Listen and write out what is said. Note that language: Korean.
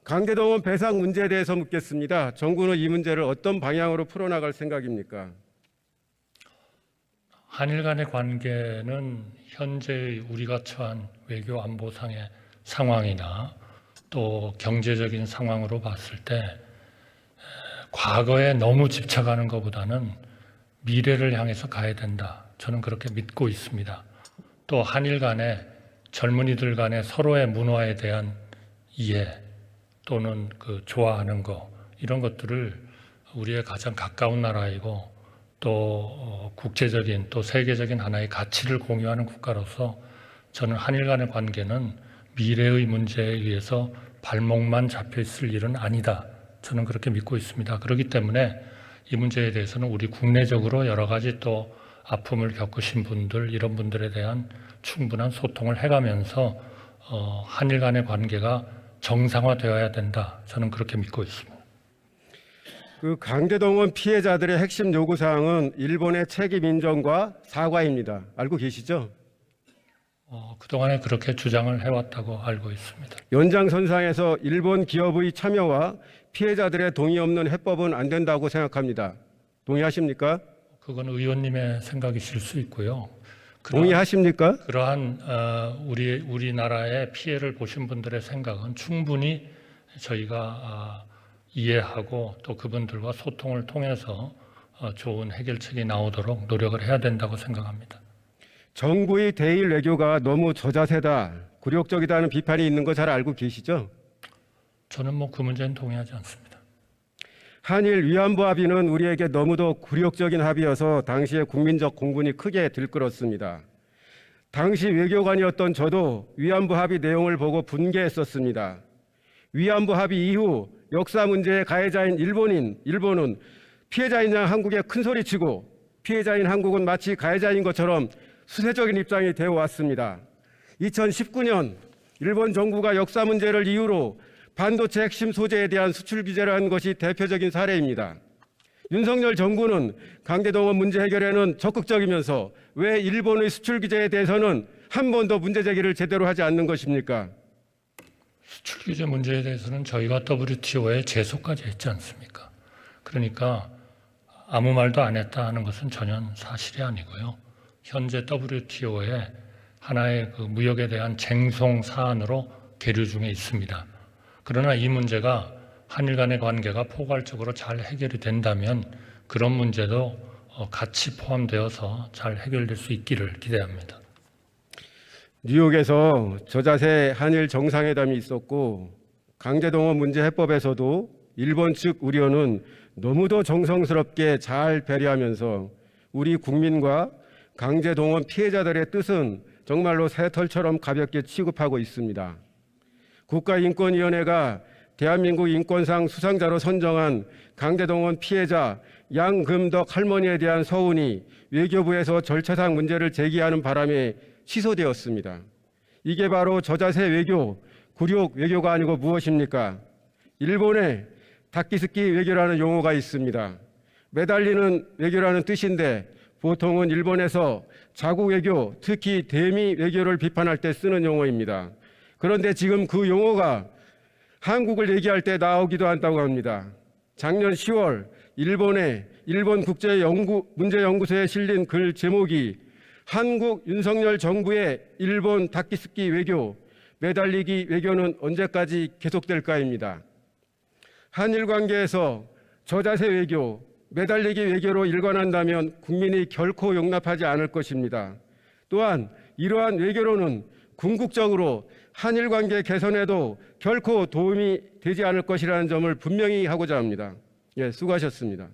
강제동원 배상 문제에 대해서 묻겠습니다. 정부는 이 문제를 어떤 방향으로 풀어나갈 생각입니까? 한일 간의 관계는 현재의 우리가 처한 외교 안보상의 상황이나 또 경제적인 상황으로 봤을 때 과거에 너무 집착하는 것보다는 미래를 향해서 가야 된다. 저는 그렇게 믿고 있습니다. 또 한일 간의 젊은이들 간의 서로의 문화에 대한 이해 또는 좋아하는 거 이런 것들을 우리의 가장 가까운 나라이고 또 국제적인 또 세계적인 하나의 가치를 공유하는 국가로서 저는 한일 간의 관계는 미래의 문제에 의해서 발목만 잡혀 있을 일은 아니다. 저는 그렇게 믿고 있습니다. 그렇기 때문에 이 문제에 대해서는 우리 국내적으로 여러 가지 또 아픔을 겪으신 분들 이런 분들에 대한 충분한 소통을 해가면서 한일 간의 관계가 정상화되어야 된다. 저는 그렇게 믿고 있습니다. 강제동원 피해자들의 핵심 요구사항은 일본의 책임 인정과 사과입니다. 알고 계시죠? 그동안에 그렇게 주장을 해왔다고 알고 있습니다. 연장선상에서 일본 기업의 참여와 피해자들의 동의 없는 해법은 안 된다고 생각합니다. 동의하십니까? 그건 의원님의 생각이실 수 있고요. 동의하십니까? 그러한 우리나라의 피해를 보신 분들의 생각은 충분히 저희가 이해하고 또 그분들과 소통을 통해서 좋은 해결책이 나오도록 노력을 해야 된다고 생각합니다. 정부의 대일 외교가 너무 저자세다, 굴욕적이다는 비판이 있는 거 잘 알고 계시죠? 저는 그 문제는 동의하지 않습니다. 한일 위안부 합의는 우리에게 너무도 굴욕적인 합의여서 당시에 국민적 공분이 크게 들끓었습니다. 당시 외교관이었던 저도 위안부 합의 내용을 보고 분개했었습니다. 위안부 합의 이후 역사 문제의 가해자인 일본은 피해자인 양 한국에 큰소리치고 피해자인 한국은 마치 가해자인 것처럼 수세적인 입장이 되어 왔습니다. 2019년 일본 정부가 역사 문제를 이유로 반도체 핵심 소재에 대한 수출 규제를 한 것이 대표적인 사례입니다. 윤석열 정부는 강제동원 문제 해결에는 적극적이면서 왜 일본의 수출 규제에 대해서는 한 번도 문제 제기를 제대로 하지 않는 것입니까? 수출 규제 문제에 대해서는 저희가 WTO에 제소까지 했지 않습니까? 그러니까 아무 말도 안 했다 하는 것은 전혀 사실이 아니고요. 현재 WTO에 하나의 무역에 대한 쟁송 사안으로 계류 중에 있습니다. 그러나 이 문제가 한일 간의 관계가 포괄적으로 잘 해결이 된다면 그런 문제도 같이 포함되어서 잘 해결될 수 있기를 기대합니다. 뉴욕에서 저자세 한일 정상회담이 있었고 강제동원 문제 해법에서도 일본 측 우려는 너무도 정성스럽게 잘 배려하면서 우리 국민과 강제동원 피해자들의 뜻은 정말로 새털처럼 가볍게 취급하고 있습니다. 국가인권위원회가 대한민국 인권상 수상자로 선정한 강제동원 피해자 양금덕 할머니에 대한 서운이 외교부에서 절차상 문제를 제기하는 바람에 취소되었습니다. 이게 바로 저자세 외교, 굴욕 외교가 아니고 무엇입니까? 일본에 다키스키 외교라는 용어가 있습니다. 매달리는 외교라는 뜻인데 보통은 일본에서 자국 외교, 특히 대미 외교를 비판할 때 쓰는 용어입니다. 그런데 지금 그 용어가 한국을 얘기할 때 나오기도 한다고 합니다. 작년 10월 일본 국제문제연구소에 실린 글 제목이 한국 윤석열 정부의 일본 다키스키 외교, 매달리기 외교는 언제까지 계속될까입니다. 한일 관계에서 저자세 외교, 매달리기 외교로 일관한다면 국민이 결코 용납하지 않을 것입니다. 또한 이러한 외교로는 궁극적으로 한일 관계 개선에도 결코 도움이 되지 않을 것이라는 점을 분명히 하고자 합니다. 수고하셨습니다.